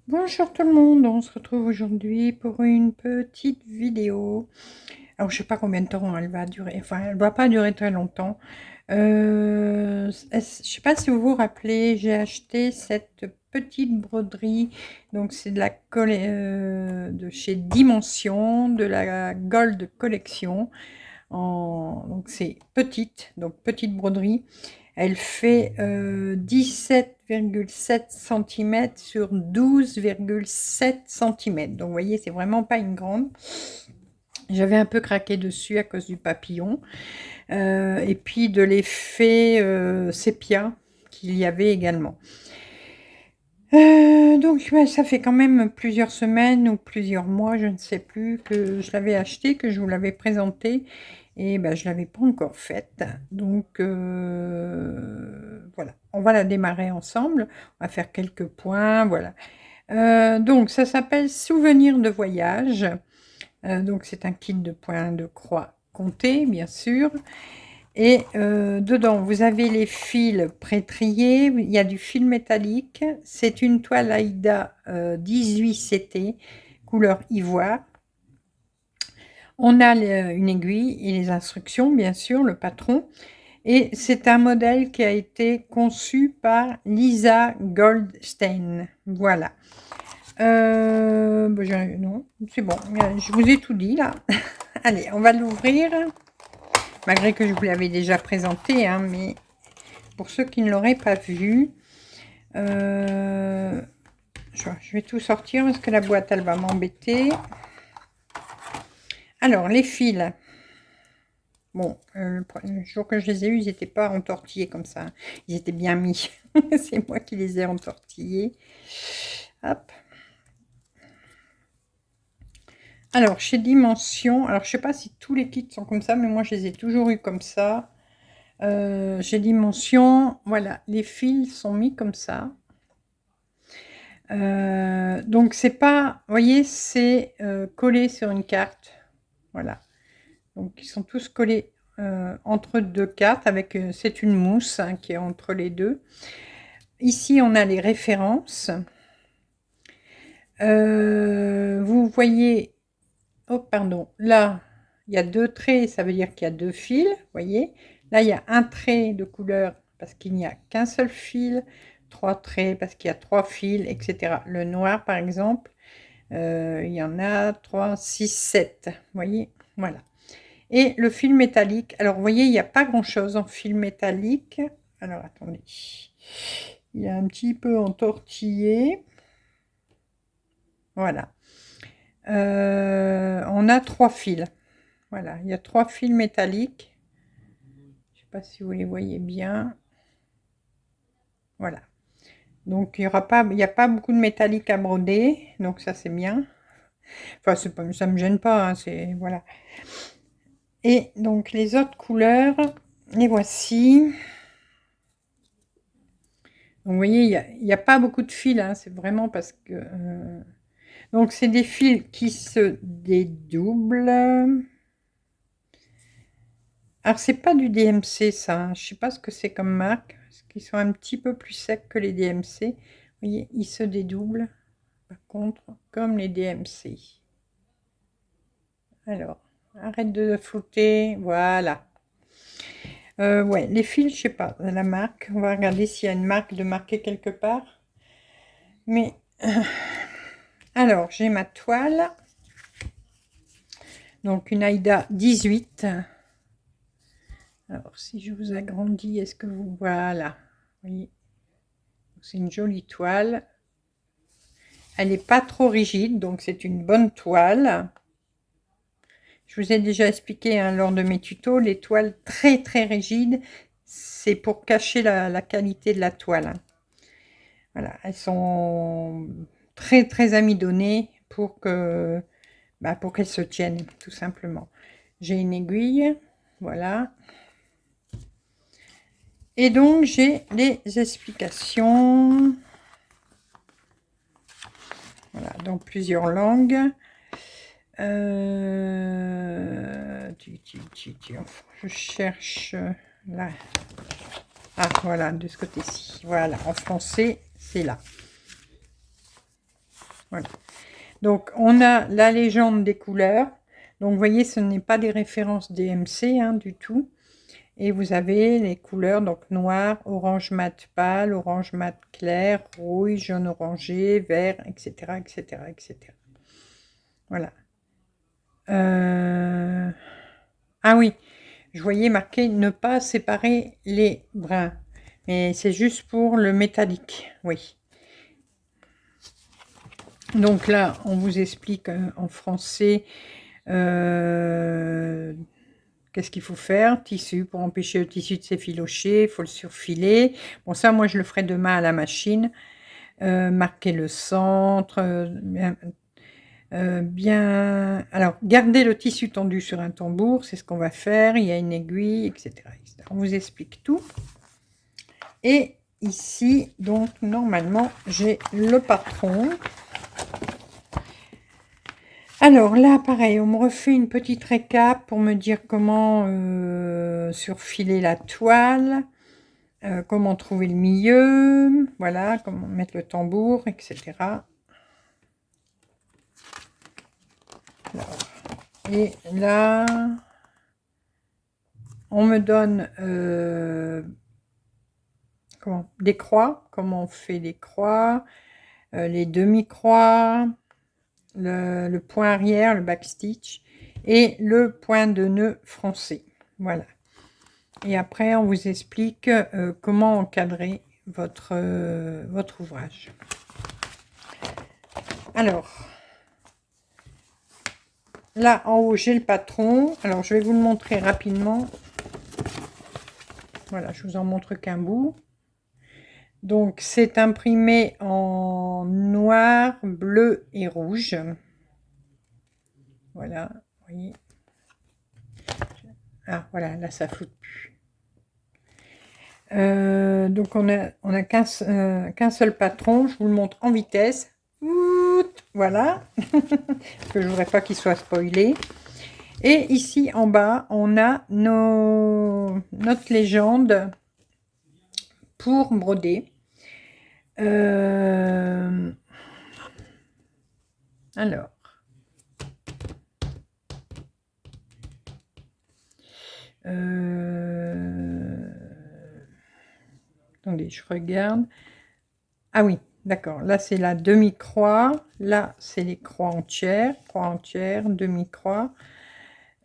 Bonjour tout le monde, on se retrouve aujourd'hui pour une petite vidéo. Alors je sais pas combien de temps elle va durer, enfin elle va pas durer très longtemps. Je sais pas si vous vous rappelez, j'ai acheté cette petite broderie, donc c'est de la de chez Dimension, de la Gold Collection. Donc c'est petite, donc petite broderie. Elle fait 17,7 cm sur 12,7 cm. Donc, vous voyez, c'est vraiment pas une grande. J'avais un peu craqué dessus à cause du papillon. Et puis de l'effet sépia qu'il y avait également. Donc, ouais, ça fait quand même plusieurs semaines ou plusieurs mois, je ne sais plus, que je l'avais acheté, que je vous l'avais présenté. Et ben, je ne l'avais pas encore faite. Donc, voilà. On va la démarrer ensemble. On va faire quelques points. Voilà. Donc, ça s'appelle Souvenir de voyage. Donc, c'est un kit de points de croix comptés, bien sûr. Et dedans, vous avez les fils pré-triés. Il y a du fil métallique. C'est une toile Aïda 18CT, couleur ivoire. On a une aiguille et les instructions, bien sûr, le patron. Et c'est un modèle qui a été conçu par Lisa Goldstein. Voilà. Non, c'est bon. Je vous ai tout dit, là. Allez, on va l'ouvrir. Malgré que je vous l'avais déjà présenté, hein, mais pour ceux qui ne l'auraient pas vu, je vais tout sortir parce que la boîte, elle va m'embêter. Alors, les fils. Bon, le jour que je les ai eus, ils n'étaient pas entortillés comme ça. Ils étaient bien mis. C'est moi qui les ai entortillés. Hop. Alors, chez Dimension, alors je sais pas si tous les kits sont comme ça, mais moi je les ai toujours eu comme ça. Chez Dimension, voilà, les fils sont mis comme ça. Donc c'est pas, vous voyez, c'est collé sur une carte. Voilà. Donc ils sont tous collés entre deux cartes avec, c'est une mousse hein, qui est entre les deux. Ici on a les références. Vous voyez, oh pardon, là il y a deux traits, ça veut dire qu'il y a deux fils, vous voyez. Là il y a un trait de couleur parce qu'il n'y a qu'un seul fil, trois traits parce qu'il y a trois fils, etc. Le noir par exemple, il y en a 3, 6, 7, vous voyez, voilà. Et le fil métallique, alors vous voyez, il n'y a pas grand chose en fil métallique. Alors attendez, il est un petit peu entortillé. Voilà. On a trois fils. Voilà, il y a trois fils métalliques. Je ne sais pas si vous les voyez bien. Voilà. Donc il n'y a pas beaucoup de métallique à broder, donc ça c'est bien. Enfin, ça me gêne pas, hein, c'est voilà. Et donc les autres couleurs, les voici. Donc, vous voyez, il n'y a pas beaucoup de fils, hein, c'est vraiment parce que... Donc, c'est des fils qui se dédoublent. Alors, c'est pas du DMC, ça. Hein. Je sais pas ce que c'est comme marque. Parce qu'ils sont un petit peu plus secs que les DMC. Vous voyez, ils se dédoublent. Par contre, comme les DMC. Alors, arrête de flouter. Voilà. Ouais, les fils, je sais pas, la marque. On va regarder s'il y a une marque de marquer quelque part. Mais... alors, j'ai ma toile. Donc, une Aïda 18. Alors, si je vous agrandis, est-ce que vous... Voilà. Vous voyez, c'est une jolie toile. Elle n'est pas trop rigide, donc c'est une bonne toile. Je vous ai déjà expliqué hein, lors de mes tutos, les toiles très très rigides, c'est pour cacher la qualité de la toile. Hein. Voilà, elles sont très très amidonnées pour que pour qu'elle se tienne, tout simplement. J'ai une aiguille, voilà. Et donc, j'ai les explications. Voilà, dans plusieurs langues. Je cherche là. Ah, voilà, de ce côté-ci. Voilà, en français, c'est là. Voilà. Donc, on a la légende des couleurs. Donc, vous voyez, ce n'est pas des références DMC, hein, du tout. Et vous avez les couleurs, donc noir, orange mat pâle, orange mat clair, rouille, jaune orangé, vert, etc., etc., etc. Voilà. Ah oui, je voyais marqué ne pas séparer les brins. Mais c'est juste pour le métallique, oui. Donc là, on vous explique en français qu'est-ce qu'il faut faire. Tissu, pour empêcher le tissu de s'effilocher, il faut le surfiler. Bon, ça, moi, je le ferai demain à la machine. Marquer le centre, bien... Alors, garder le tissu tendu sur un tambour, c'est ce qu'on va faire. Il y a une aiguille, etc., etc. On vous explique tout. Et ici, donc, normalement, j'ai le patron. Alors là, pareil, on me refait une petite récap pour me dire comment surfiler la toile, comment trouver le milieu, voilà, comment mettre le tambour, etc. Alors, et là, on me donne des croix, comment on fait les croix, les demi-croix, le point arrière, le backstitch, et le point de nœud français. Voilà. Et après, on vous explique comment encadrer votre ouvrage. Alors, là, en haut, j'ai le patron. Alors, je vais vous le montrer rapidement. Voilà, je vous en montre qu'un bout. Donc, c'est imprimé en noir, bleu et rouge. Voilà, vous voyez. Ah, voilà, là, ça floute plus. Donc, on a qu'un seul patron. Je vous le montre en vitesse. Voilà. Parce que je ne voudrais pas qu'il soit spoilé. Et ici, en bas, on a notre légende pour broder. Alors. Attendez, je regarde. Ah oui, d'accord. Là, c'est la demi-croix. Là, c'est les croix entières. Croix entière, demi-croix.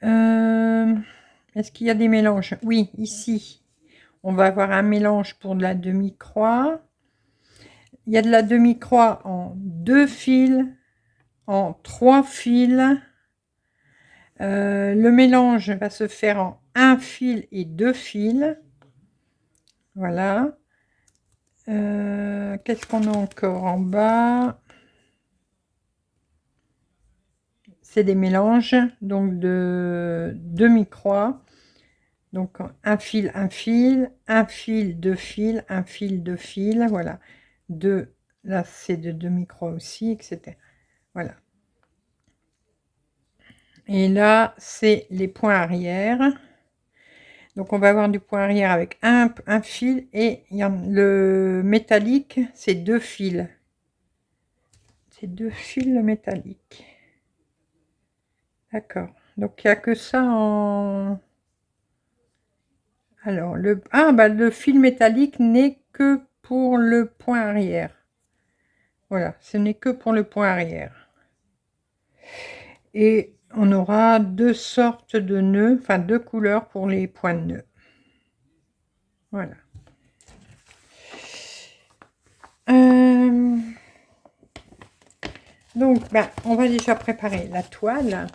Est-ce qu'il y a des mélanges? Oui, ici, on va avoir un mélange pour de la demi-croix. Il y a de la demi-croix en 2 fils, en 3 fils. Le mélange va se faire en 1 fil et 2 fils. Voilà. Qu'est-ce qu'on a encore en bas? C'est des mélanges donc de demi-croix. Donc un fil, un fil, un fil, 2 fils, un fil, 2 fils. Voilà. Là, c'est de demi-croix aussi, etc. Voilà. Et là, c'est les points arrière. Donc, on va avoir du point arrière avec un fil et le métallique, c'est 2 fils. C'est 2 fils le métallique. D'accord. Donc, il n'y a que ça en... Alors, le fil métallique n'est que pour le point arrière. Voilà, ce n'est que pour le point arrière. Et on aura 2 sortes de nœuds, enfin 2 couleurs pour les points de nœuds. Voilà. Donc, on va déjà préparer la toile.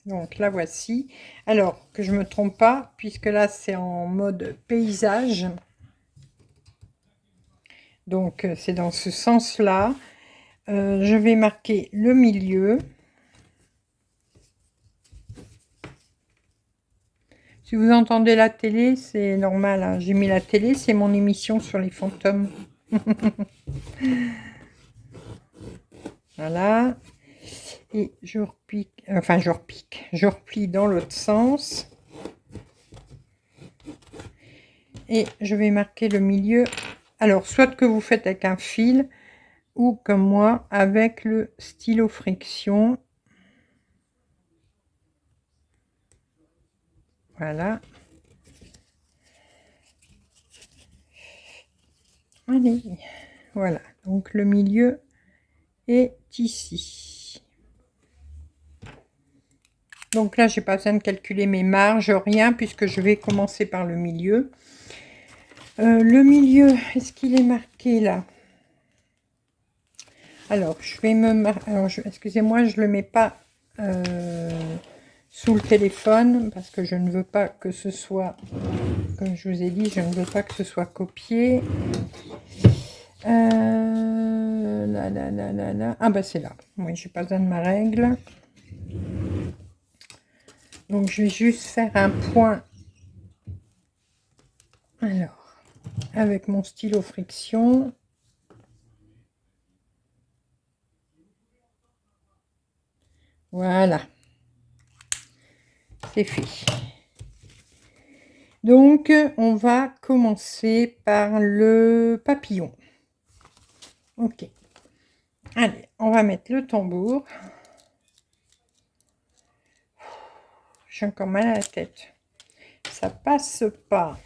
Donc, la voici. Alors, que je ne me trompe pas, puisque là, c'est en mode paysage. Donc, c'est dans ce sens-là. Je vais marquer le milieu. Si vous entendez la télé, c'est normal, hein. J'ai mis la télé, c'est mon émission sur les fantômes. Voilà. Et je repique, enfin je repique, je replie dans l'autre sens. Et je vais marquer le milieu. Alors, soit que vous faites avec un fil, ou comme moi, avec le stylo friction. Voilà. Allez, voilà. Donc, le milieu est ici. Donc là, j'ai pas besoin de calculer mes marges, rien, puisque je vais commencer par le milieu. Le milieu, est-ce qu'il est marqué là? Alors, je vais me... Alors, excusez-moi, je le mets pas sous le téléphone, parce que je ne veux pas que ce soit, comme je vous ai dit, je ne veux pas que ce soit copié. Ah bah c'est là. Oui, j'ai pas besoin de ma règle. Donc, je vais juste faire un point. Alors, avec mon stylo friction. Voilà. C'est fait. Donc, on va commencer par le papillon. Ok. Allez, on va mettre le tambour. J'ai encore mal à la tête. Ça passe pas.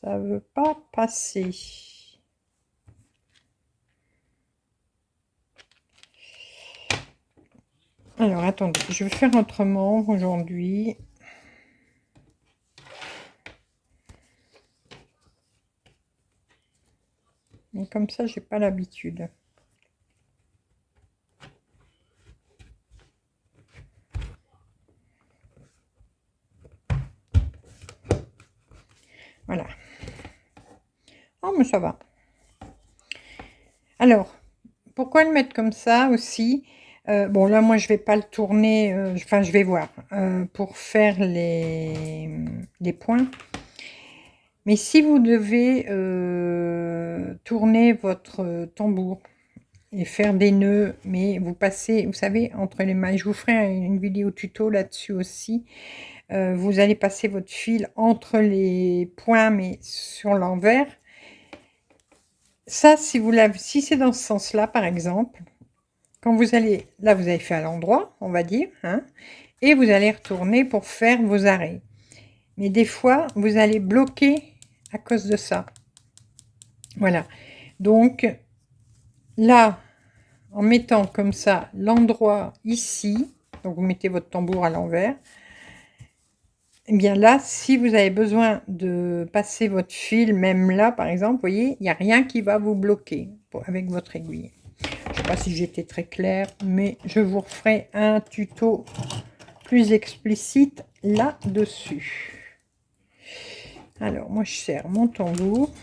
Ça veut pas passer. Alors, attendez, je vais faire autrement aujourd'hui. Mais comme ça, j'ai pas l'habitude. Voilà. Oh, mais ça va. Alors, pourquoi le mettre comme ça aussi? Bon, là, moi, je vais pas le tourner. Enfin, je vais voir pour faire les points. Mais si vous devez tourner votre tambour et faire des nœuds, mais vous passez, vous savez, entre les mailles, je vous ferai une vidéo tuto là-dessus aussi. Vous allez passer votre fil entre les points, mais sur l'envers. Ça, si c'est dans ce sens-là, par exemple, quand vous allez, là, vous avez fait à l'endroit, on va dire, hein, et vous allez retourner pour faire vos arrêts. Mais des fois, vous allez bloquer à cause de ça. Voilà. Donc, là, en mettant comme ça l'endroit ici, donc vous mettez votre tambour à l'envers, et bien là, si vous avez besoin de passer votre fil, même là, par exemple, vous voyez, il n'y a rien qui va vous bloquer avec votre aiguille. Je ne sais pas si j'étais très claire, mais je vous referai un tuto plus explicite là-dessus. Alors, moi, je serre mon tambour.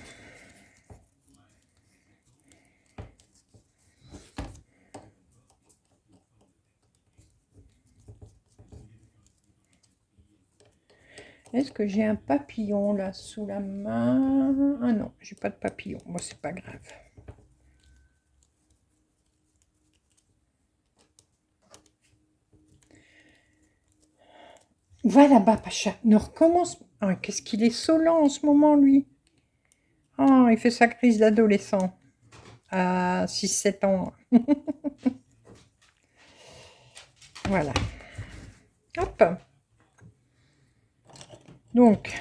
Est-ce que j'ai un papillon là sous la main? Ah non, j'ai pas de papillon. Moi, c'est pas grave. Va là-bas, Pacha. Ne recommence. Ah, qu'est-ce qu'il est solent en ce moment, lui. Oh, il fait sa crise d'adolescent à 6-7 ans. Voilà. Hop. Donc,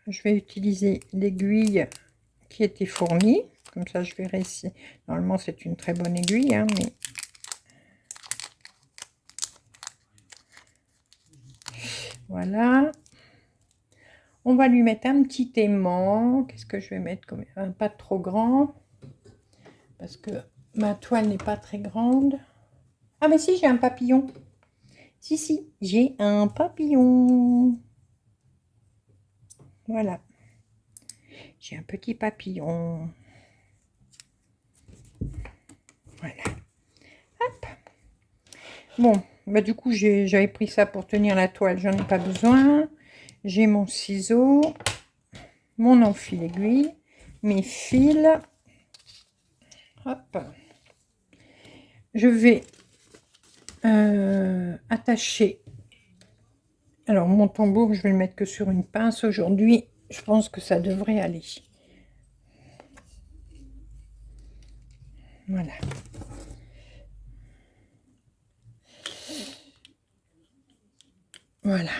je vais utiliser l'aiguille qui était fournie. Comme ça, je verrai si... Normalement, c'est une très bonne aiguille, hein, mais... Voilà. On va lui mettre un petit aimant. Qu'est-ce que je vais mettre comme... Pas trop grand. Parce que ma toile n'est pas très grande. Ah, mais si, j'ai un papillon. Si, j'ai un papillon. Voilà. J'ai un petit papillon. Voilà. Hop. Bon, bah du coup, j'avais pris ça pour tenir la toile, j'en ai pas besoin. J'ai mon ciseau, mon enfile-aiguille, mes fils. Hop. Je vais attacher. Alors, mon tambour, je vais le mettre que sur une pince aujourd'hui. Je pense que ça devrait aller. Voilà. Voilà.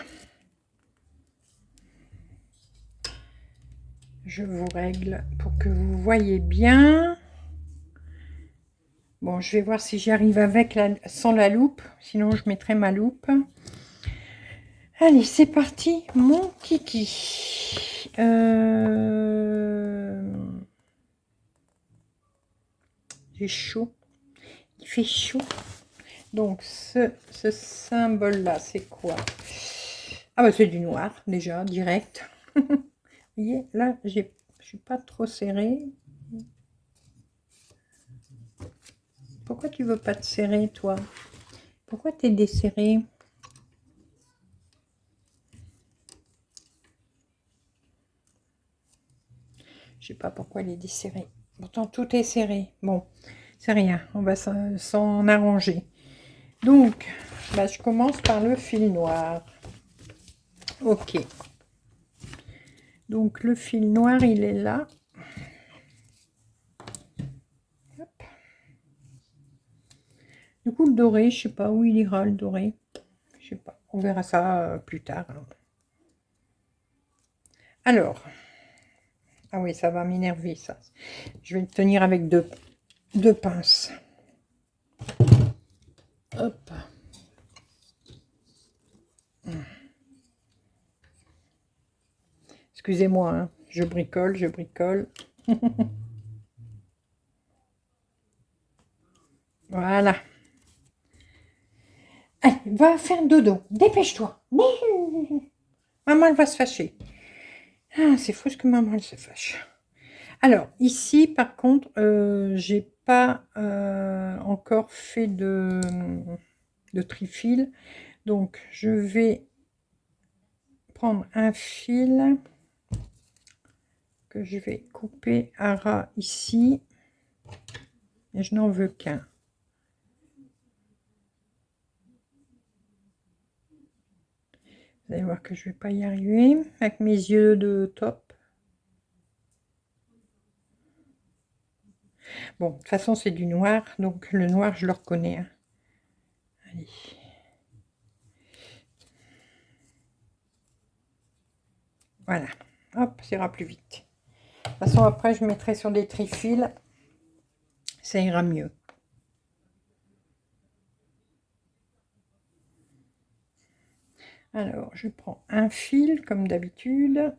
Je vous règle pour que vous voyez bien. Bon, je vais voir si j'y arrive avec sans la loupe. Sinon, je mettrai ma loupe. Allez, c'est parti, mon kiki. J'ai chaud. Il fait chaud. Donc, ce symbole-là, c'est quoi? Ah bah c'est du noir, déjà, direct. Vous voyez, là, je suis pas trop serrée. Pourquoi tu veux pas te serrer, toi? Pourquoi tu es desserré? Je sais pas pourquoi il est desserré. Pourtant, tout est serré. Bon, c'est rien. On va s'en arranger. Donc, bah, je commence par le fil noir. Ok. Donc, le fil noir, il est là. Hop. Du coup, le doré, je sais pas où il ira, le doré. Je sais pas. On verra ça plus tard. Alors. Ah oui, ça va m'énerver, ça. Je vais le tenir avec deux pinces. Hop. Excusez-moi, hein. Je bricole, je bricole. Voilà. Allez, va faire dodo. Dépêche-toi. Maman, elle va se fâcher. Ah, c'est fou ce que maman, elle se fâche. Alors, ici, par contre, j'ai pas encore fait de trifil. Donc, je vais prendre un fil que je vais couper à ras ici. Et je n'en veux qu'un. Vous allez voir que je vais pas y arriver avec mes yeux de top. Bon, de toute façon, c'est du noir, donc le noir, je le reconnais. Hein. Allez. Voilà. Hop, ça ira plus vite. De toute façon, après, je mettrai sur des trifils. Ça ira mieux. Alors, je prends un fil, comme d'habitude.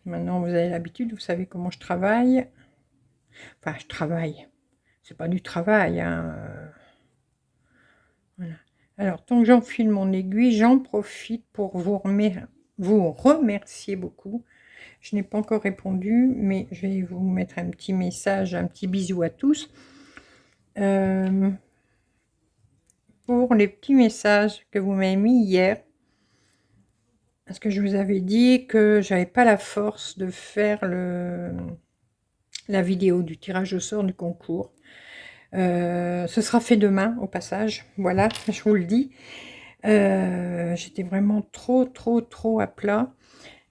Maintenant, vous avez l'habitude, vous savez comment je travaille. Enfin, je travaille. C'est pas du travail, hein. Voilà. Alors, tant que j'enfile mon aiguille, j'en profite pour vous remercier beaucoup. Je n'ai pas encore répondu, mais je vais vous mettre un petit message, un petit bisou à tous. Pour les petits messages que vous m'avez mis hier, parce que je vous avais dit que j'avais pas la force de faire la vidéo du tirage au sort du concours. Ce sera fait demain au passage, voilà, je vous le dis. J'étais vraiment trop à plat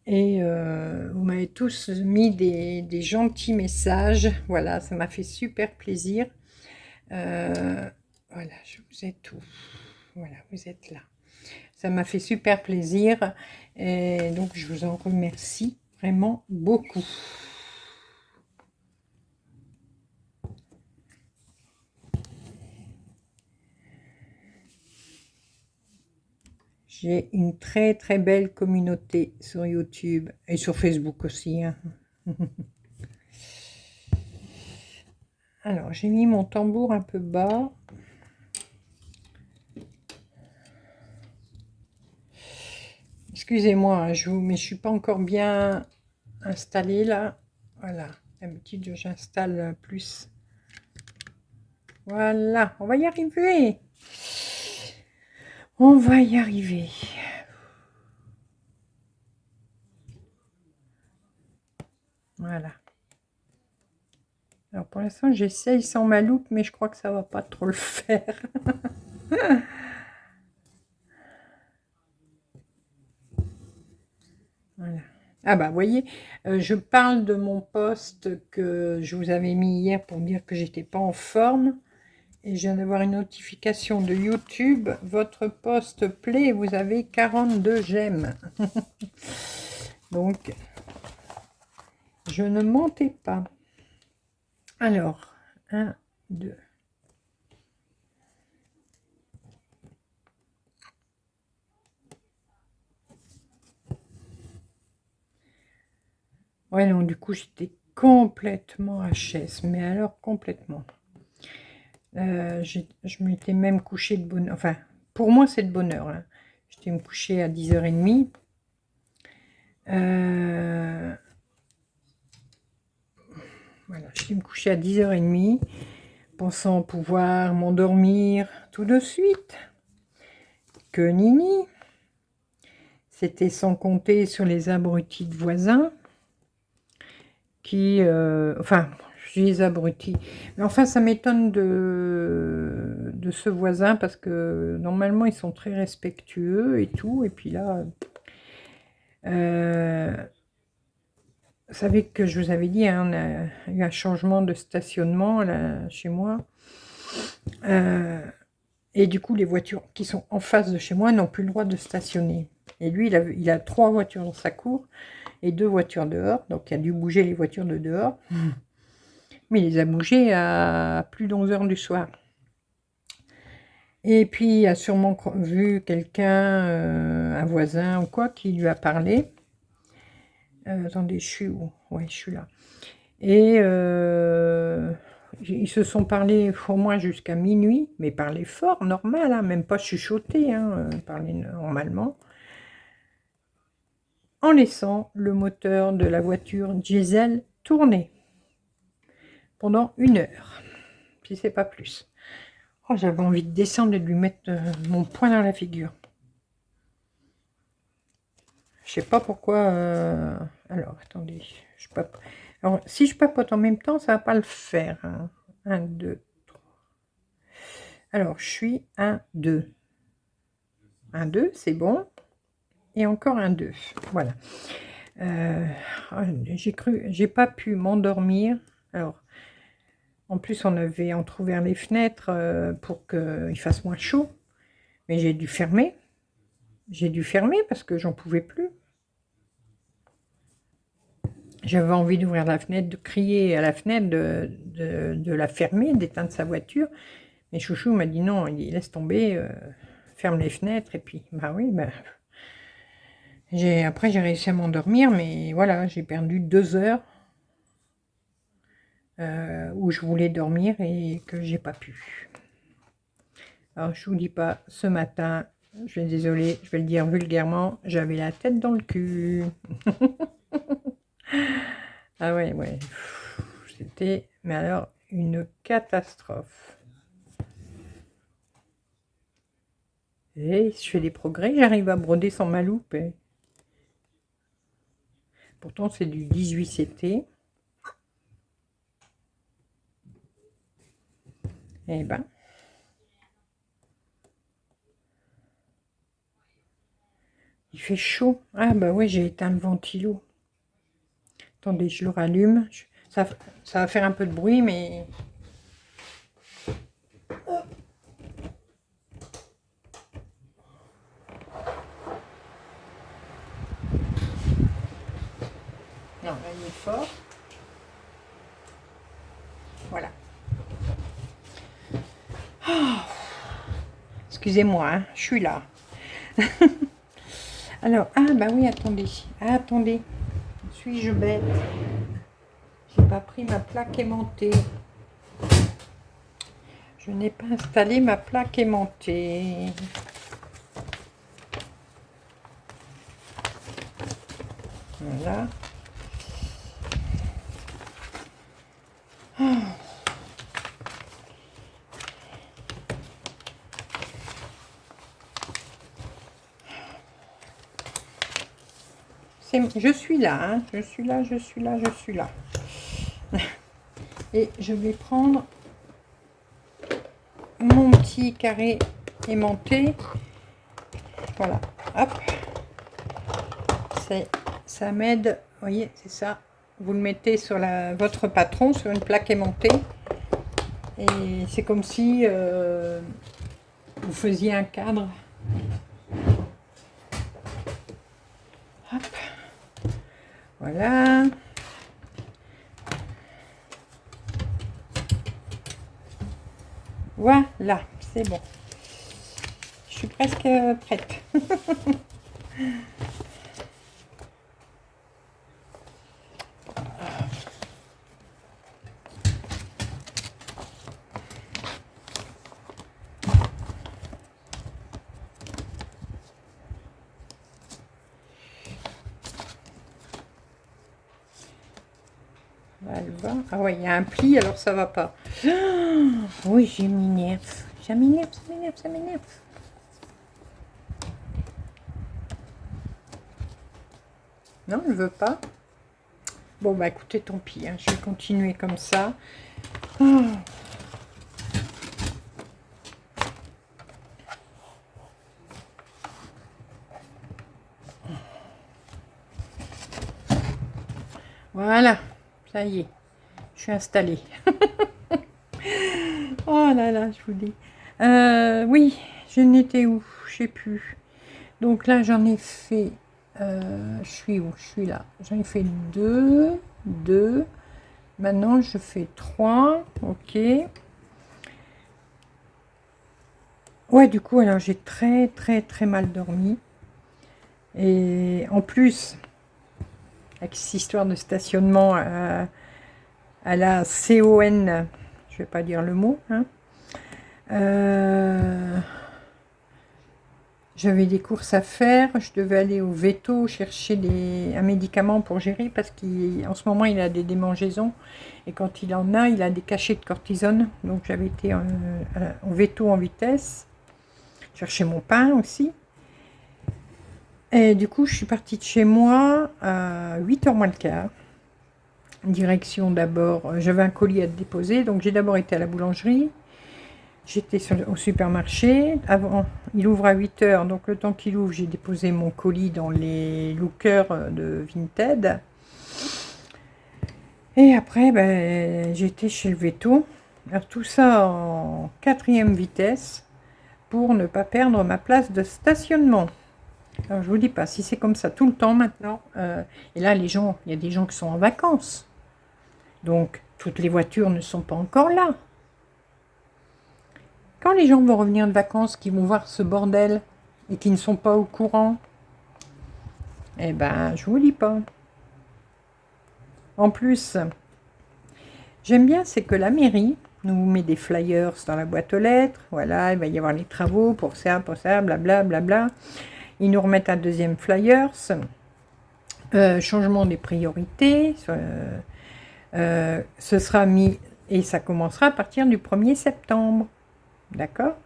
et vous m'avez tous mis des gentils messages, voilà, ça m'a fait super plaisir. Voilà, je vous ai tout, voilà, vous êtes là. Ça m'a fait super plaisir et donc je vous en remercie vraiment beaucoup. J'ai une très belle communauté sur YouTube et sur Facebook aussi. Hein. Alors, j'ai mis mon tambour un peu bas. Excusez-moi, hein, mais je suis pas encore bien installée là. Voilà, d'habitude j'installe plus Voilà, on va y arriver. On va y arriver. Voilà. Alors pour l'instant, j'essaye sans ma loupe, mais je crois que ça va pas trop le faire. Voilà. Ah bah, vous voyez, je parle de mon post que je vous avais mis hier pour dire que j'étais pas en forme. Et je viens d'avoir une notification de YouTube. Votre post plaît, vous avez 42 j'aime. Donc, je ne mentais pas. Alors, 1, 2. Ouais, non, du coup, j'étais complètement HS, mais alors complètement. Je m'étais même couchée de bonne heure. Enfin, pour moi, c'est de bonne heure. Hein. J'étais me coucher à 10h30. Voilà, j'étais me coucher à 10h30, pensant pouvoir m'endormir tout de suite. Que nini. C'était sans compter sur les abrutis de voisins qui... enfin, je dis les abrutis. Mais enfin, ça m'étonne de ce voisin parce que normalement, ils sont très respectueux et tout. Et puis là... vous savez que je vous avais dit, hein, on a eu un changement de stationnement là, chez moi. Et du coup, les voitures qui sont en face de chez moi n'ont plus le droit de stationner. Et lui, il a 3 voitures dans sa cour et 2 voitures dehors. Donc, il a dû bouger les voitures de dehors. Mais il les a bougées à plus d'11 heures du soir. Et puis, il a sûrement vu quelqu'un, un voisin ou quoi, qui lui a parlé. Attendez, je suis où? Ouais, je suis là. Et ils se sont parlé au moins jusqu'à minuit, mais parlé fort, normal, hein, même pas chuchoté, hein, parler normalement, en laissant le moteur de la voiture diesel tourner pendant 1 heure, si c'est pas plus. Oh, j'avais envie de descendre et de lui mettre mon poing dans la figure. Je sais pas pourquoi... Alors, attendez, alors, si je papote en même temps, ça va pas le faire. Hein. 1, 2, 3. Alors, je suis 1, 2. 1, 2, c'est bon. Et encore un 2. Voilà. J'ai pas pu m'endormir. Alors, en plus, on avait entrouvert les fenêtres pour qu'il fasse moins chaud. Mais j'ai dû fermer. J'ai dû fermer parce que j'en pouvais plus. J'avais envie d'ouvrir la fenêtre, de crier à la fenêtre, de la fermer, d'éteindre sa voiture. Mais Chouchou m'a dit non, il laisse tomber, ferme les fenêtres. Et puis, bah oui, bah... Après, j'ai réussi à m'endormir, mais voilà, j'ai perdu 2 heures où je voulais dormir et que j'ai pas pu. Alors, je vous dis pas, ce matin, je suis désolée, je vais le dire vulgairement, j'avais la tête dans le cul. Ah ouais, ouais. C'était, mais alors, une catastrophe. Et je fais des progrès, j'arrive à broder sans ma loupe. Et... Pourtant, c'est du 18 CT. Eh ben. Il fait chaud. Ah bah ouais, j'ai éteint le ventilo. Attendez, je le rallume. Ça va faire un peu de bruit, mais... Non, là, il est fort. Voilà. Oh, excusez-moi, hein, je suis là. Alors, ah bah oui, attendez. Ah, attendez. Suis-je bête? J'ai pas pris ma plaque aimantée. Je n'ai pas installé ma plaque aimantée. Voilà. je suis là, hein, je suis là, je suis là, je suis là. Et je vais prendre mon petit carré aimanté. Voilà, hop. Ça m'aide, vous voyez, c'est ça. Vous le mettez sur votre patron, sur une plaque aimantée. Et c'est comme si vous faisiez un cadre. Hop. Voilà. Voilà, c'est bon. Je suis presque prête. Ah ouais, il y a un pli, alors ça va pas. Oh, oui, je m'énerve. Ça m'énerve, ça m'énerve, ça m'énerve. Non, je veux pas. Bon, bah écoutez, tant pis. Hein, je vais continuer comme ça. Oh. Voilà, ça y est. Je suis installée. Oh là là, je vous dis. Oui, je n'étais où? Je sais plus. Donc là, j'en ai fait... je suis où? Je suis là. J'en ai fait deux. Maintenant, je fais 3. Ok. Ouais, du coup, alors j'ai très mal dormi. Et en plus, avec cette histoire de stationnement à la CON, je vais pas dire le mot, hein. J'avais des courses à faire, je devais aller au Veto chercher un médicament pour gérer parce qu'en ce moment il a des démangeaisons et quand il en a, il a des cachets de cortisone. Donc j'avais été au Veto en vitesse, chercher mon pain aussi. Et du coup, je suis partie de chez moi à 8h moins le quart. Direction d'abord, j'avais un colis à déposer, donc j'ai d'abord été à la boulangerie. J'étais au supermarché. Avant, il ouvre à 8h, donc le temps qu'il ouvre, j'ai déposé mon colis dans les lookers de Vinted. Et après, ben, j'étais chez le Veto. Alors tout ça en 4e vitesse pour ne pas perdre ma place de stationnement. Alors je vous dis pas, si c'est comme ça tout le temps maintenant, et là les gens, il y a des gens qui sont en vacances, donc toutes les voitures ne sont pas encore là. Quand les gens vont revenir de vacances, qui vont voir ce bordel et qui ne sont pas au courant, eh ben je vous dis pas. En plus, j'aime bien, c'est que la mairie nous met des flyers dans la boîte aux lettres. Voilà, il va y avoir les travaux pour ça, blabla, blabla. Ils nous remettent un deuxième flyers. Changement des priorités. Ce sera mis et ça commencera à partir du 1er septembre. D'accord.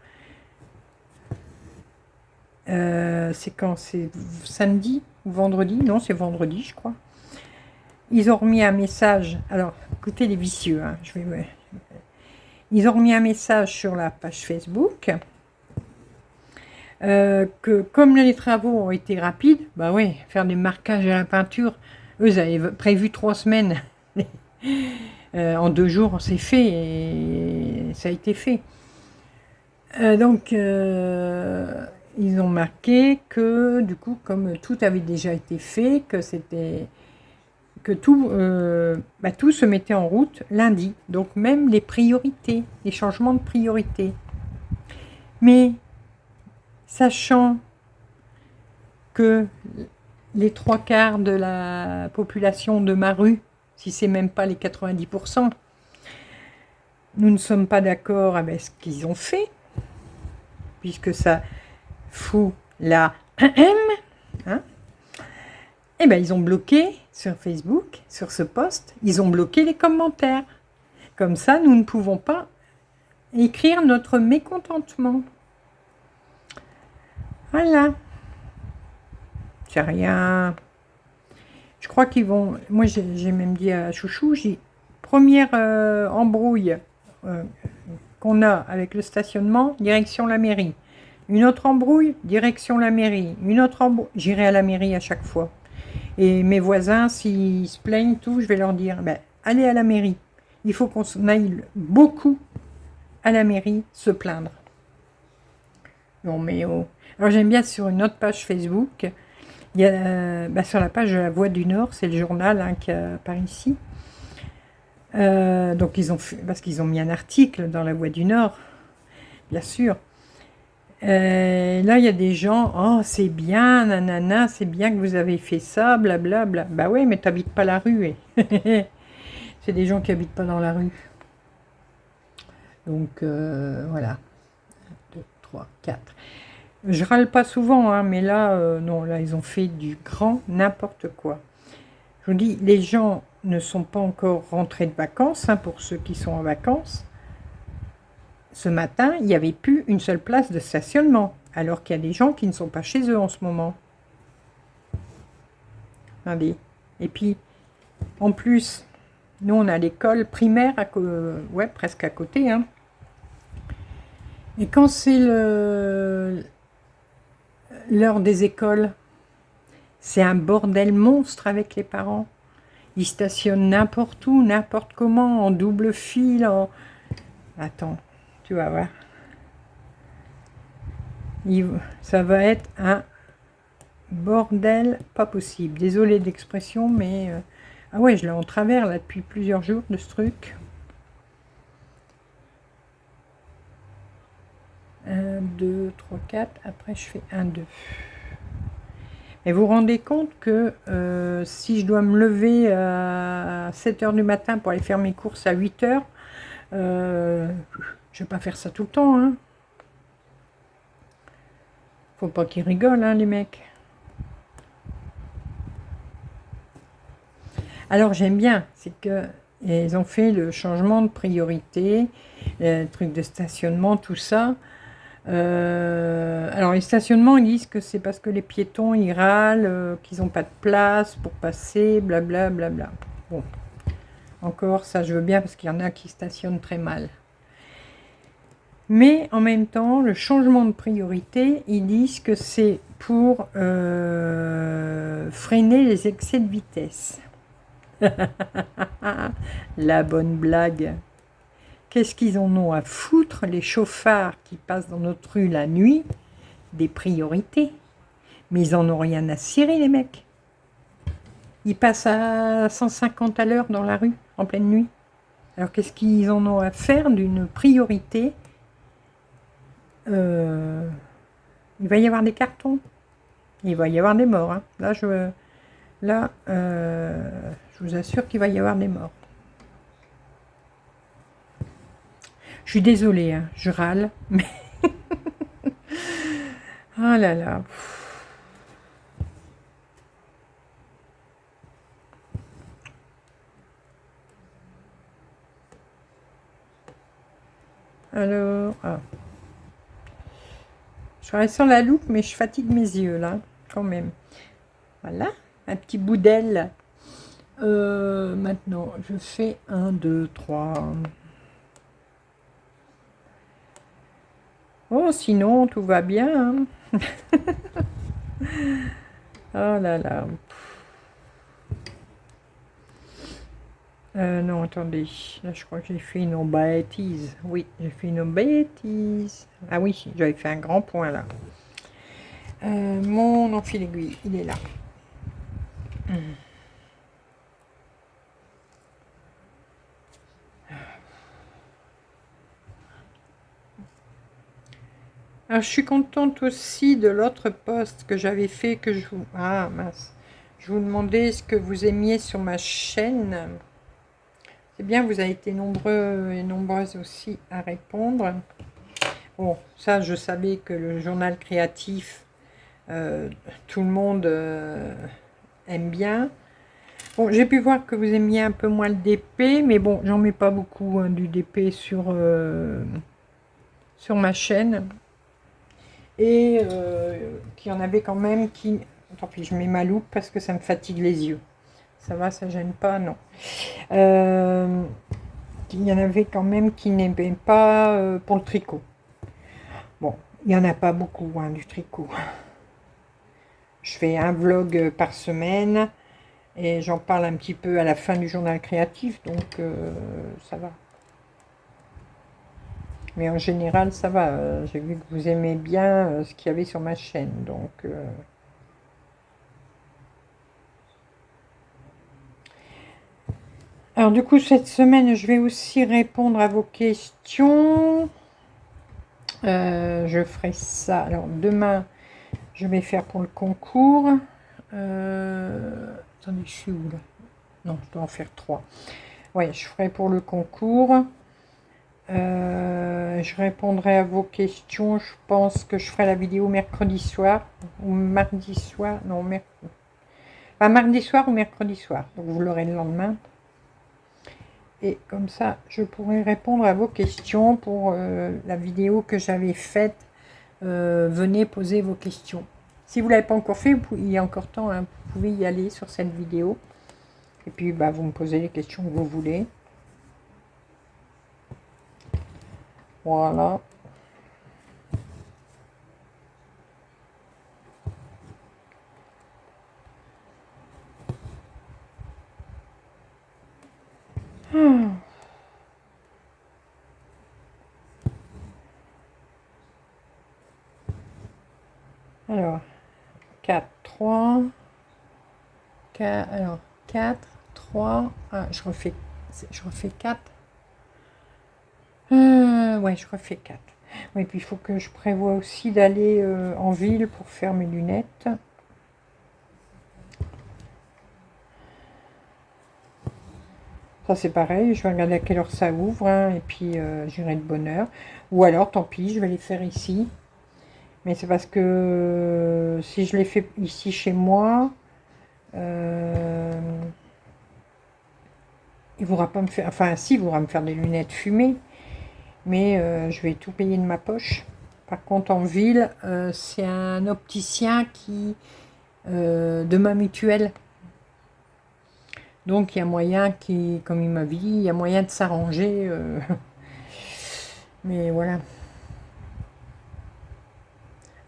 C'est quand? C'est samedi ou vendredi? Non, c'est vendredi, je crois. Ils ont remis un message. Alors, écoutez les vicieux. Hein, ils ont remis un message sur la page Facebook. Que comme les travaux ont été rapides, bah ouais, faire des marquages à la peinture, eux ils avaient prévu 3 semaines. En 2 jours, c'est fait et ça a été fait. Donc, ils ont marqué que, du coup, comme tout avait déjà été fait, que tout se mettait en route lundi. Donc, même les priorités, les changements de priorité. Mais, sachant que les 3/4 de la population de ma rue, si c'est même pas les 90%, nous ne sommes pas d'accord avec ce qu'ils ont fait, puisque ça fout la hein, et ben ils ont bloqué sur Facebook, sur ce post, ils ont bloqué les commentaires. Comme ça, nous ne pouvons pas écrire notre mécontentement. Voilà. C'est rien. Je crois qu'ils vont... Moi, j'ai même dit à Chouchou, j'ai première embrouille qu'on a avec le stationnement, direction la mairie. Une autre embrouille, direction la mairie. Une autre embrouille, j'irai à la mairie à chaque fois. Et mes voisins, s'ils se plaignent, tout, je vais leur dire, ben, allez à la mairie. Il faut qu'on aille beaucoup à la mairie se plaindre. Non mais oh. Alors j'aime bien sur une autre page Facebook, il y a, sur la page de la Voix du Nord, c'est le journal hein, qui est par ici. Donc ils ont fait, parce qu'ils ont mis un article dans la Voix du Nord, bien sûr. Là il y a des gens, oh c'est bien, nanana, c'est bien que vous avez fait ça, blablabla. Bah ouais, mais t'habites pas la rue. C'est des gens qui habitent pas dans la rue. Donc voilà. 1, 2, 3, 4. Je râle pas souvent, hein, mais là, non, là, ils ont fait du grand n'importe quoi. Je vous dis, les gens ne sont pas encore rentrés de vacances, hein, pour ceux qui sont en vacances. Ce matin, il n'y avait plus une seule place de stationnement, alors qu'il y a des gens qui ne sont pas chez eux en ce moment. Regardez. Et puis, en plus, nous, on a l'école primaire, ouais, presque à côté, hein. Et quand c'est l'heure des écoles, c'est un bordel monstre avec les parents. Ils stationnent n'importe où, n'importe comment, en double fil, en... Attends, tu vas voir. Ça va être un bordel pas possible. Désolée d'expression, mais... Ah ouais, je l'ai en travers, là, depuis plusieurs jours, de ce truc. 1, 2, 3, 4. Après, je fais 1, 2. Et vous vous rendez compte que si je dois me lever à 7 h du matin pour aller faire mes courses à 8 h, je vais pas faire ça tout le temps. Hein. Faut pas qu'ils rigolent, hein, les mecs. Alors j'aime bien, c'est que ils ont fait le changement de priorité, le truc de stationnement, tout ça. Alors les stationnements, ils disent que c'est parce que les piétons ils râlent, qu'ils n'ont pas de place pour passer, blabla blabla. Bon, encore ça je veux bien parce qu'il y en a qui stationnent très mal. Mais en même temps, le changement de priorité, ils disent que c'est pour freiner les excès de vitesse. La bonne blague. Qu'est-ce qu'ils en ont à foutre, les chauffards qui passent dans notre rue la nuit, des priorités? Mais ils en ont rien à cirer, les mecs. Ils passent à 150 à l'heure dans la rue, en pleine nuit. Alors qu'est-ce qu'ils en ont à faire d'une priorité? Il va y avoir des cartons. Il va y avoir des morts. Hein. Là, je vous assure qu'il va y avoir des morts. Je suis désolée, hein, je râle, mais... Ah là là. Alors... Ah. Je reste sur la loupe, mais je fatigue mes yeux, là, quand même. Voilà, un petit bout d'aile. Maintenant, je fais 1, 2, 3... Oh, sinon, tout va bien. Hein. Oh là là. Non, attendez. Là, je crois que j'ai fait une bêtise. Oui, j'ai fait une bêtise. Ah oui, j'avais fait un grand point, là. Mon enfil aiguille, il est là. Alors, je suis contente aussi de l'autre post que j'avais fait, que je vous... Ah, mince. Je vous demandais ce que vous aimiez sur ma chaîne. C'est bien, vous avez été nombreux et nombreuses aussi à répondre. Bon, ça, je savais que le journal créatif, tout le monde aime bien. Bon, j'ai pu voir que vous aimiez un peu moins le DP, mais bon, j'en mets pas beaucoup hein, du DP sur ma chaîne. Et qu'il y en avait quand même qui... Tant pis, je mets ma loupe parce que ça me fatigue les yeux. ça va, ça gêne pas, non. Il y en avait quand même qui n'aimaient pas pour le tricot. Bon, il n'y en a pas beaucoup, hein, du tricot. Je fais un vlog par semaine et j'en parle un petit peu à la fin du journal créatif, donc ça va. Mais en général, ça va. J'ai vu que vous aimez bien ce qu'il y avait sur ma chaîne, donc... Alors du coup, cette semaine, je vais aussi répondre à vos questions. Je ferai ça. Alors demain, je vais faire pour le concours. Attendez, je suis où là? Non, je dois en faire 3. Ouais, je ferai pour le concours. Je répondrai à vos questions. Je pense que je ferai la vidéo mercredi soir ou mardi soir. Non, enfin, mardi soir ou mercredi soir. Donc vous l'aurez le lendemain. Et comme ça, je pourrai répondre à vos questions pour la vidéo que j'avais faite. Venez poser vos questions. Si vous ne l'avez pas encore fait, il y a encore temps, hein, vous pouvez y aller sur cette vidéo. Et puis, bah, vous me posez les questions que vous voulez. Voilà. Alors, 4, 3. 4, alors, 4, 3. Ah, je refais 4. Ouais, je refais 4. Oui, puis il faut que je prévoie aussi d'aller en ville pour faire mes lunettes. Ça, c'est pareil, je vais regarder à quelle heure ça ouvre, hein, et puis j'irai de bonne heure. Ou alors, tant pis, je vais les faire ici. Mais c'est parce que si je les fais ici chez moi, il ne voudra pas me faire... Enfin, si, il voudra me faire des lunettes fumées, mais je vais tout payer de ma poche. Par contre, en ville, c'est un opticien qui de ma mutuelle. Donc, il y a moyen, comme il m'a dit, il y a moyen de s'arranger. Mais voilà.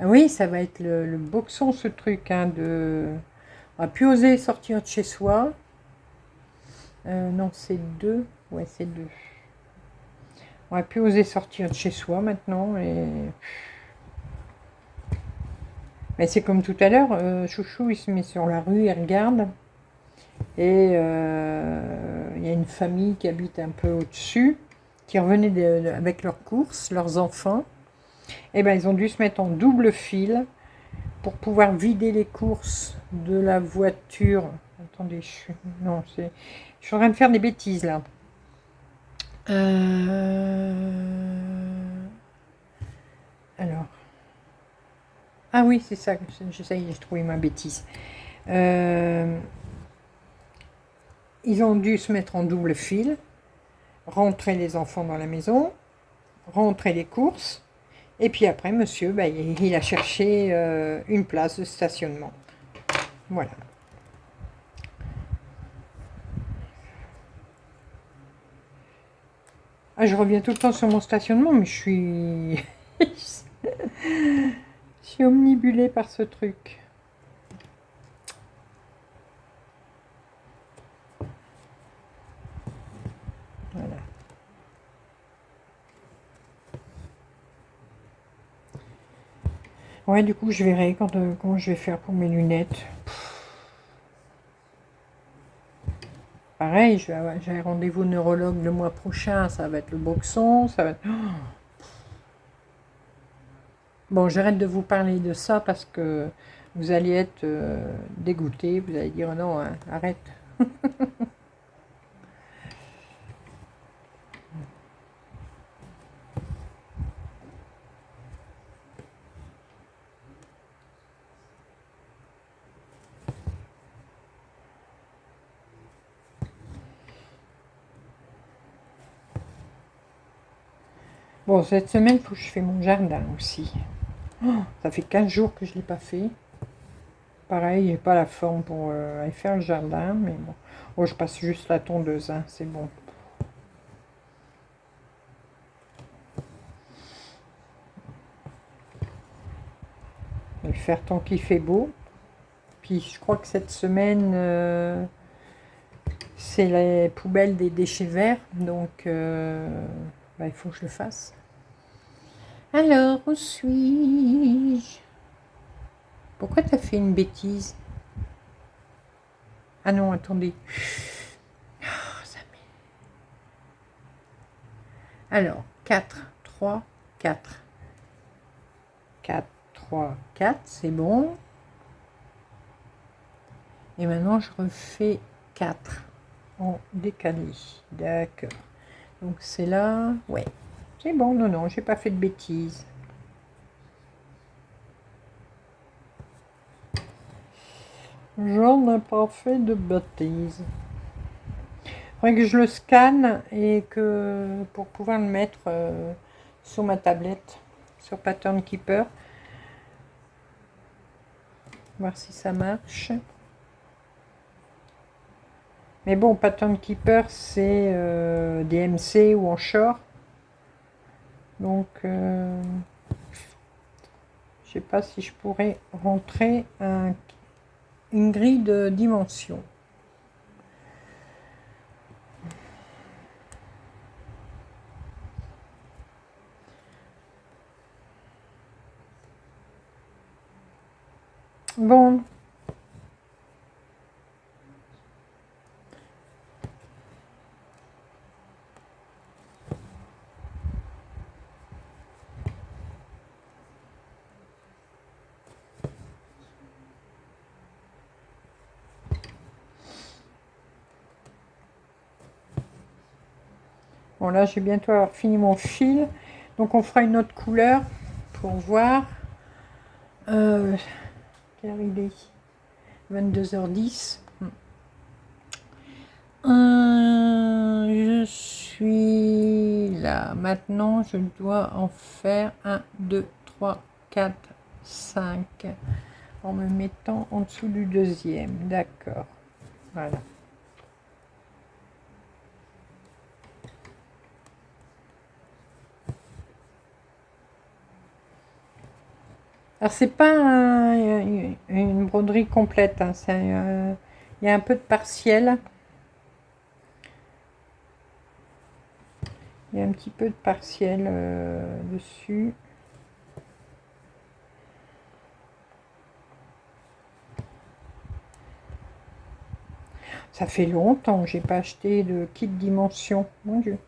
Ah oui, ça va être le boxon, ce truc, hein, on va plus oser sortir de chez soi. Non, c'est 2. Ouais, c'est 2. On va plus oser sortir de chez soi maintenant. Mais c'est comme tout à l'heure, Chouchou, il se met sur la rue, il regarde. Et il y a une famille qui habite un peu au-dessus, qui revenait avec leurs courses, leurs enfants. Et ben, ils ont dû se mettre en double file pour pouvoir vider les courses de la voiture. Attendez, non, je suis en train de faire des bêtises là. Alors. Ah oui, c'est ça, ça y est, j'ai trouvé ma bêtise. Ils ont dû se mettre en double file, rentrer les enfants dans la maison, rentrer les courses, et puis après, monsieur, bah, il a cherché une place de stationnement. Voilà. Ah, je reviens tout le temps sur mon stationnement, mais je suis... je suis omnibulée par ce truc. Voilà. Ouais, du coup, je verrai comment je vais faire pour mes lunettes. Pareil, j'ai rendez-vous neurologue le mois prochain, ça va être le boxon, ça va être... Bon, j'arrête de vous parler de ça parce que vous allez être dégoûté, vous allez dire non, hein, arrête. Bon, cette semaine, il faut que je fasse mon jardin aussi. Oh, ça fait 15 jours que je ne l'ai pas fait. pareil, j'ai pas la forme pour aller faire le jardin, mais bon. Oh, je passe juste la tondeuse, hein, c'est bon. Je vais le faire tant qu'il fait beau. Puis je crois que cette semaine, c'est les poubelles des déchets verts, donc bah, il faut que je le fasse. Alors, où suis-je? Pourquoi t'as fait une bêtise? Ah non, attendez. Oh, alors, 4, 3, 4. 4, 3, 4, c'est bon. Et maintenant, je refais 4 en décalé. D'accord. Donc, c'est là. Ouais. C'est bon, non, non, j'ai pas fait de bêtises. J'en ai pas fait de bêtises. Faudrait que je le scanne et que pour pouvoir le mettre sur ma tablette, sur Pattern Keeper. Voir si ça marche. Mais bon, Pattern Keeper, c'est DMC ou en short. Donc, je sais pas si je pourrais rentrer une grille de dimension. Bon. Bon, là, j'ai bientôt avoir fini mon fil. Donc, on fera une autre couleur pour voir. Quelle heure il est? 22h10. Je suis là. Maintenant, je dois en faire 1, 2, 3, 4, 5. En me mettant en dessous du deuxième. D'accord. Voilà. Alors, c'est pas une broderie complète. Hein, il y a un peu de partiel. Il y a un petit peu de partiel dessus. Ça fait longtemps que j'ai pas acheté de kit dimension. Mon Dieu.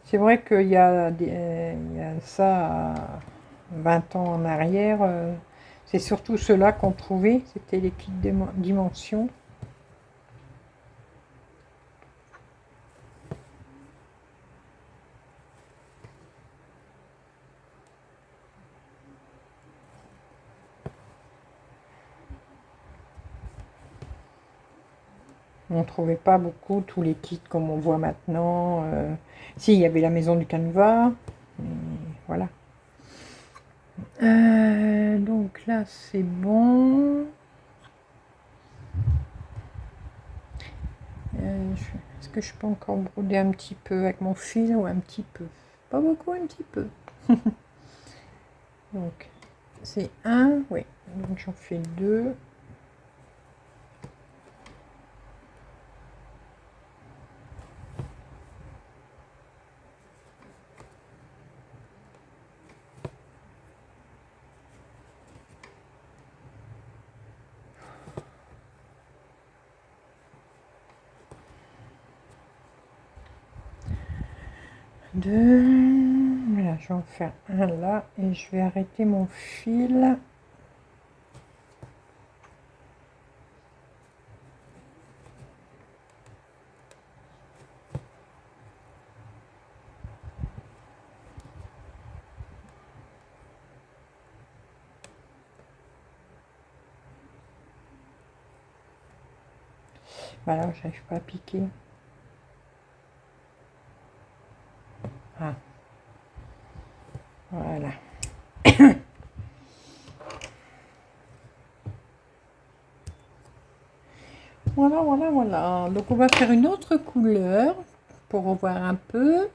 C'est vrai qu'il y a, il y a ça 20 ans en arrière. C'est surtout ceux-là qu'on trouvait. C'était les kits dimension. On ne trouvait pas beaucoup tous les kits comme on voit maintenant. Si, il y avait la maison du canevas. Voilà. Donc là, c'est bon. Est-ce que je peux encore broder un petit peu avec mon fil ou un petit peu? Pas beaucoup, un petit peu. Donc, c'est un, oui. Donc, j'en fais deux. Deux. Voilà, je vais en faire un là et je vais arrêter mon fil. Voilà, j'arrive pas à piquer. Ah. Voilà. Voilà, voilà, voilà. Donc on va faire une autre couleur pour revoir un peu.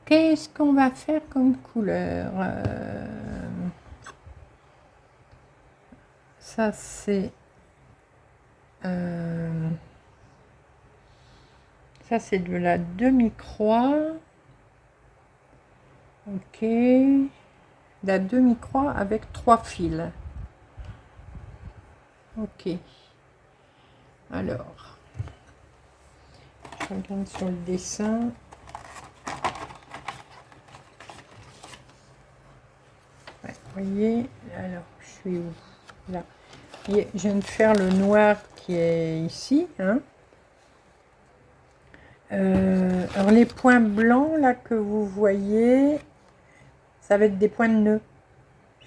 Qu'est-ce qu'on va faire comme couleur? Ça c'est de la demi-croix. Ok. La demi-croix avec 3 fils. Ok. Alors, je regarde sur le dessin. Ouais, vous voyez, alors, je suis où? Là. Et je viens de faire le noir qui est ici. Hein. Alors, les points blancs, là, que vous voyez, ça va être des points de nœud.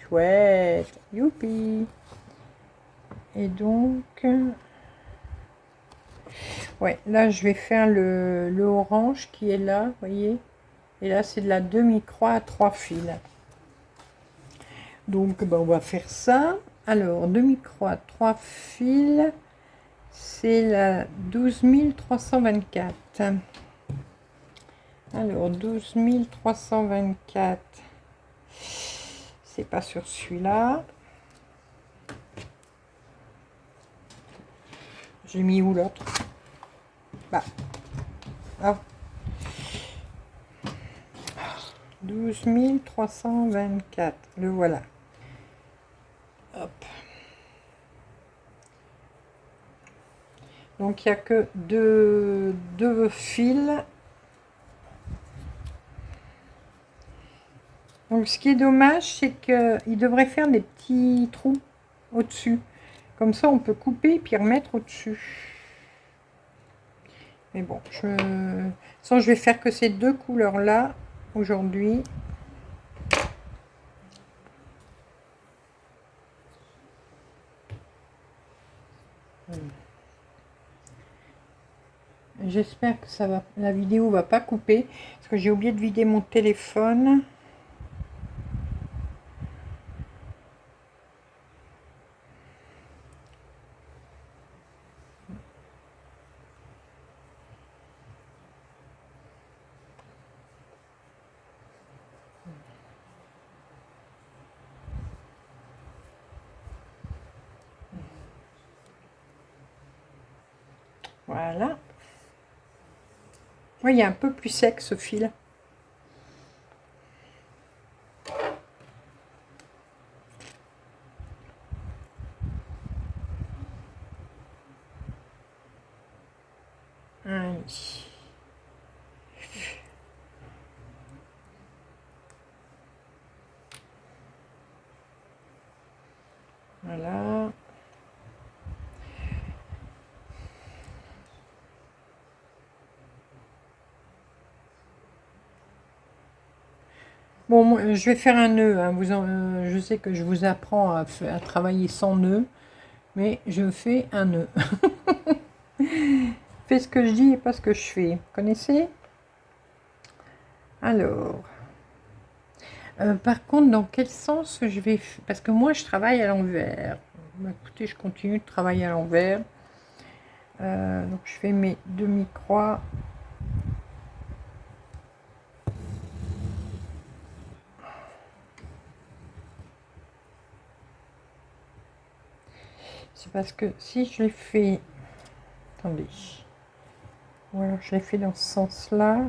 Chouette. Youpi. Et donc... ouais, là, je vais faire le orange qui est là, vous voyez. Et là, c'est de la demi-croix à 3 fils. Donc, ben, on va faire ça. Alors, demi-croix, 3 fils, c'est la 12324. Alors, 12324, c'est pas sur celui-là. J'ai mis où l'autre? Bah, ah. 12324, le voilà. Hop. Donc il n'y a que deux fils. Donc ce qui est dommage, c'est qu'il devrait faire des petits trous au-dessus. Comme ça, on peut couper et puis remettre au-dessus. Mais bon, je vais faire que ces deux couleurs-là aujourd'hui. J'espère que la vidéo va pas couper, parce que j'ai oublié de vider mon téléphone. Voilà. Oui, il est un peu plus sec ce fil. Allez. Voilà. Bon, moi, je vais faire un nœud. Hein. Je sais que je vous apprends à travailler sans nœud, mais je fais un nœud. Fais ce que je dis et pas ce que je fais. Vous connaissez? Alors, par contre, dans quel sens je vais... Parce que moi, je travaille à l'envers. Bah, écoutez, je continue de travailler à l'envers. Donc, je fais mes demi-croix. C'est parce que si je les fais... Attendez. Ou alors, je les fais dans ce sens-là.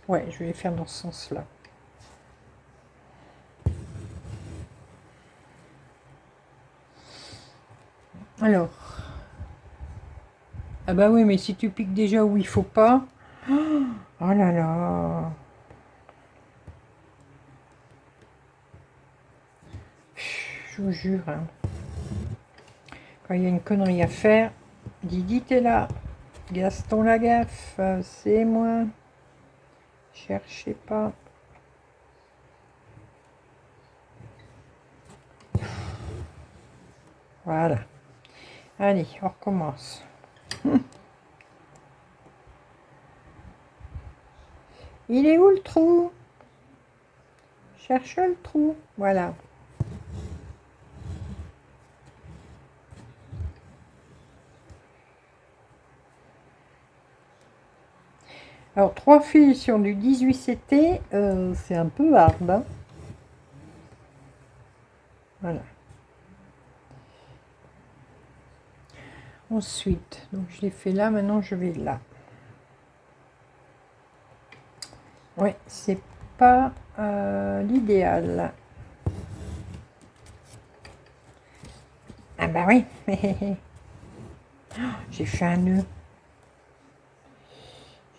Ouais, je vais les faire dans ce sens-là. Alors. Ah bah oui, mais si tu piques déjà où il faut pas. Oh là là. Je vous jure. Hein. Quand il y a une connerie à faire, Didi t'es là. Gaston Lagaffe, c'est moi. Cherchez pas. Voilà. Allez, on recommence. Il est où le trou? cherche le trou, voilà. Alors, 3 fils sur du 18 CT, c'est un peu hard, hein. Voilà. Ensuite, donc je l'ai fait là, maintenant je vais là. Ouais, c'est pas l'idéal. Ah bah oui, j'ai fait un nœud.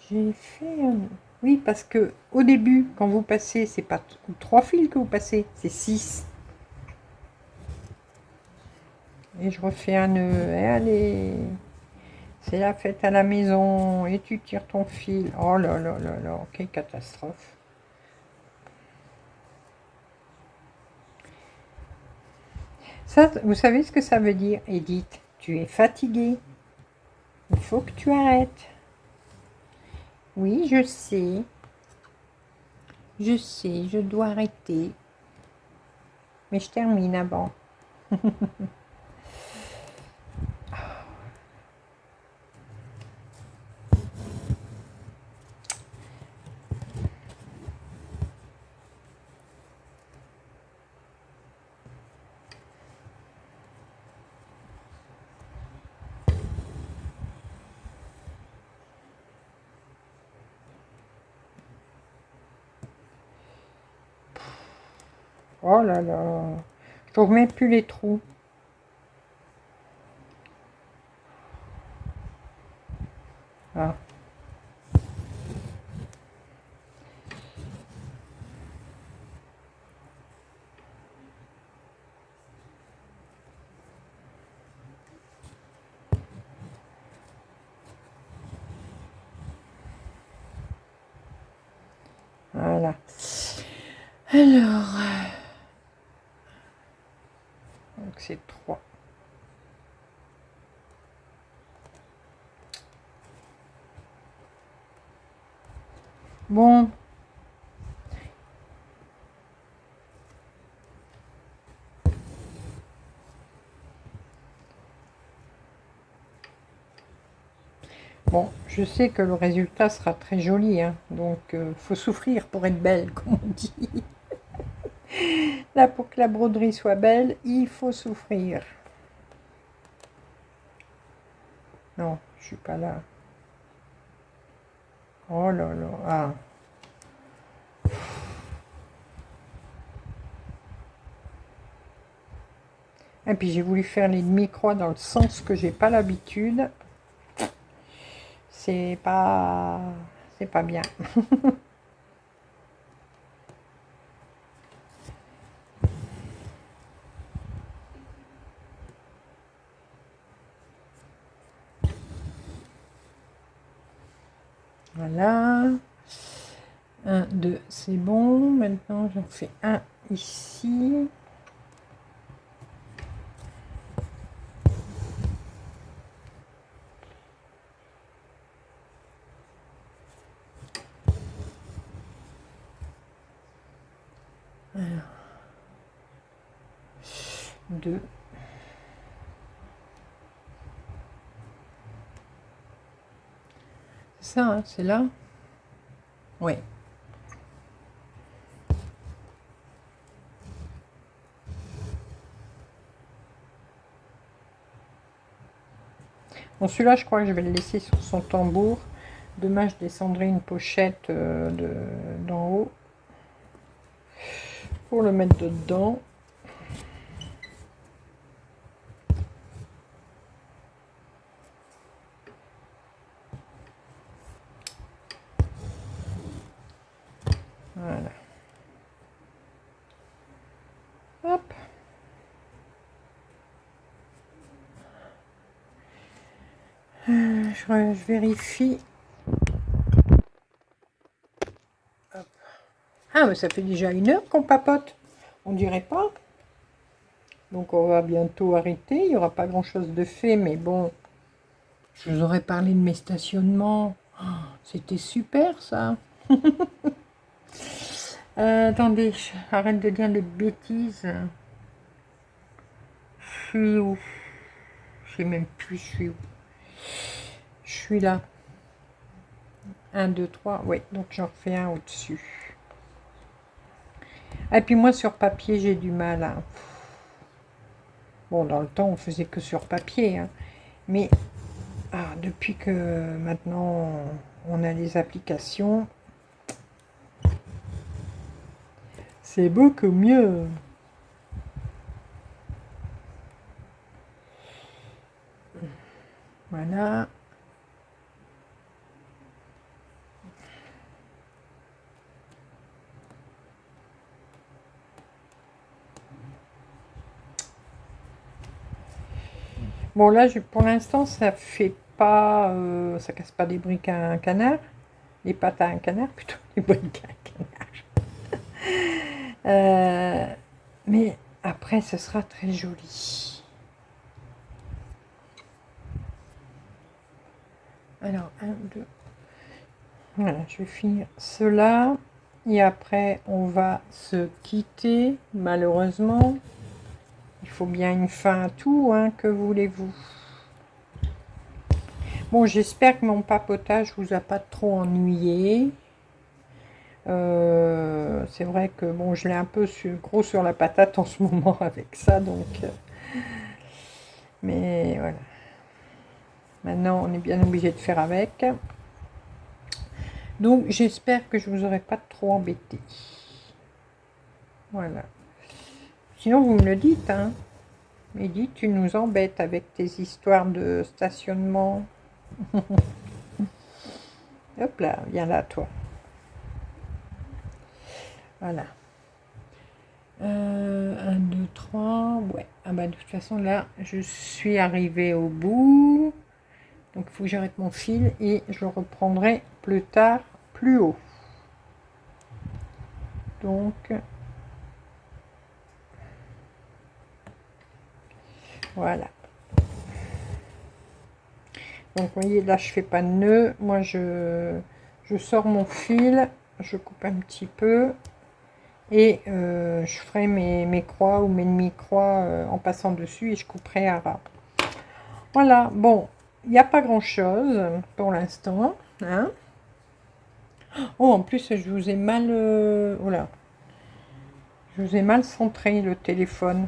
J'ai fait un nœud. Oui, parce que au début, quand vous passez, c'est pas 3 fils que vous passez, c'est 6. Et je refais un nœud. Et allez, c'est la fête à la maison. Et tu tires ton fil. Oh là là là là, quelle catastrophe. Ça, vous savez ce que ça veut dire, Edith? Tu es fatiguée. Il faut que tu arrêtes. Oui, je sais. Je sais, je dois arrêter. Mais je termine avant. Oh là là. Je trouve même plus les trous. Ah. Voilà. Alors, donc c'est 3. Bon. Bon, je sais que le résultat sera très joli, hein, donc faut souffrir pour être belle, comme on dit. Là, pour que la broderie soit belle, il faut souffrir. Non, je suis pas là. Oh là là. Ah. Et puis j'ai voulu faire les demi-croix dans le sens que j'ai pas l'habitude. C'est pas bien. Voilà. 1, 2, c'est bon. Maintenant, j'en fais un ici. Alors. 2. C'est ça, hein, c'est là? Ouais. Bon, celui-là, je crois que je vais le laisser sur son tambour. Demain, je descendrai une pochette d'en haut pour le mettre dedans. Voilà. Hop. Je vérifie. Hop. Ah, mais ça fait déjà 1 heure qu'on papote. On dirait pas. Donc on va bientôt arrêter. Il n'y aura pas grand-chose de fait, mais bon. Je vous aurais parlé de mes stationnements. Oh, c'était super, ça. Attendez, arrête de dire des bêtises. Je suis où? Je sais même plus, je suis où. Je suis là. 1, 2, 3, oui, donc j'en refais un au-dessus. Et puis moi, sur papier, j'ai du mal. Hein. Bon, dans le temps, on faisait que sur papier. Hein. Mais depuis que maintenant, on a les applications, c'est beaucoup mieux. Voilà. Bon, là, pour l'instant, ça fait pas... ça casse pas des briques à un canard. Les pattes à un canard, plutôt les briques à un canard. Mais après, ce sera très joli. Alors, 1, 2... Voilà, je vais finir cela. Et après, on va se quitter, malheureusement. Il faut bien une fin à tout, hein, que voulez-vous? Bon, j'espère que mon papotage vous a pas trop ennuyé. C'est vrai que bon, je l'ai un peu gros sur la patate en ce moment avec ça, donc... mais voilà. Maintenant, on est bien obligé de faire avec. Donc, j'espère que je vous aurai pas trop embêté. Voilà. Sinon, vous me le dites, hein. Mehdi, tu nous embêtes avec tes histoires de stationnement. Hop là, viens là, toi. Voilà. 1, 2, 3. Ouais. Ah bah, de toute façon, là, je suis arrivée au bout. Donc, il faut que j'arrête mon fil et je le reprendrai plus tard, plus haut. Donc, voilà. Donc, vous voyez, là, je fais pas de nœud. Moi, je sors mon fil, je coupe un petit peu et je ferai mes croix ou mes demi-croix en passant dessus et je couperai à ras. Voilà, bon, il n'y a pas grand-chose pour l'instant. Hein. Oh, en plus, je vous ai mal... oh là. Je vous ai mal centré le téléphone.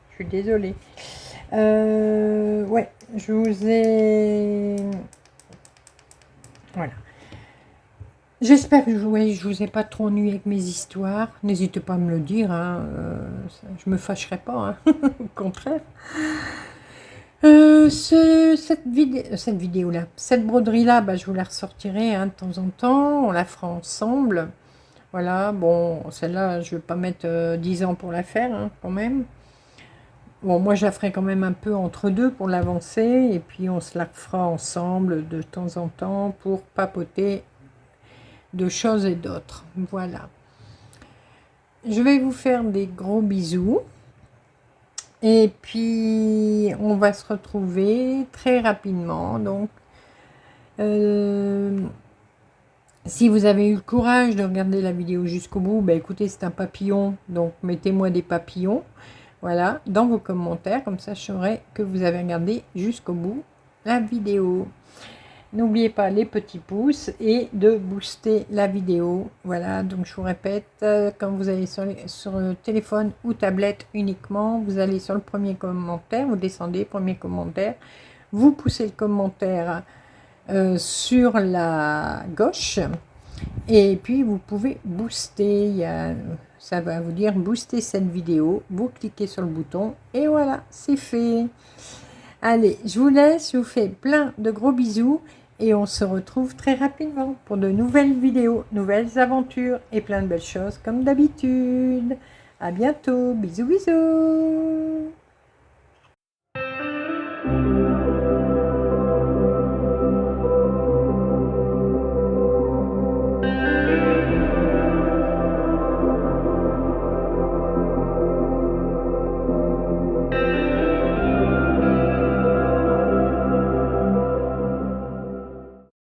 Je suis désolée. Ouais, je vous ai... Voilà. J'espère que je vous ai pas trop ennuyé avec mes histoires. N'hésitez pas à me le dire. Hein. Je me fâcherai pas. Hein. Au contraire. Cette vidéo-là, cette broderie-là, bah, je vous la ressortirai hein, de temps en temps. On la fera ensemble. Voilà, bon, celle-là, je ne vais pas mettre 10 ans pour la faire, hein, quand même. Bon, moi, je la ferai quand même un peu entre deux pour l'avancer. Et puis, on se la fera ensemble de temps en temps pour papoter de choses et d'autres. Voilà. Je vais vous faire des gros bisous. Et puis, on va se retrouver très rapidement. Donc, si vous avez eu le courage de regarder la vidéo jusqu'au bout, bah écoutez, c'est un papillon. Donc, mettez-moi des papillons. Voilà, dans vos commentaires. Comme ça, je saurai que vous avez regardé jusqu'au bout la vidéo. N'oubliez pas les petits pouces et de booster la vidéo. Voilà, donc je vous répète, quand vous allez sur le téléphone ou tablette uniquement, vous allez sur le premier commentaire, vous descendez, premier commentaire, vous poussez le commentaire sur la gauche et puis vous pouvez booster. Ça va vous dire booster cette vidéo. Vous cliquez sur le bouton et voilà, c'est fait. Allez, je vous laisse, je vous fais plein de gros bisous et on se retrouve très rapidement pour de nouvelles vidéos, nouvelles aventures et plein de belles choses comme d'habitude. À bientôt, bisous bisous.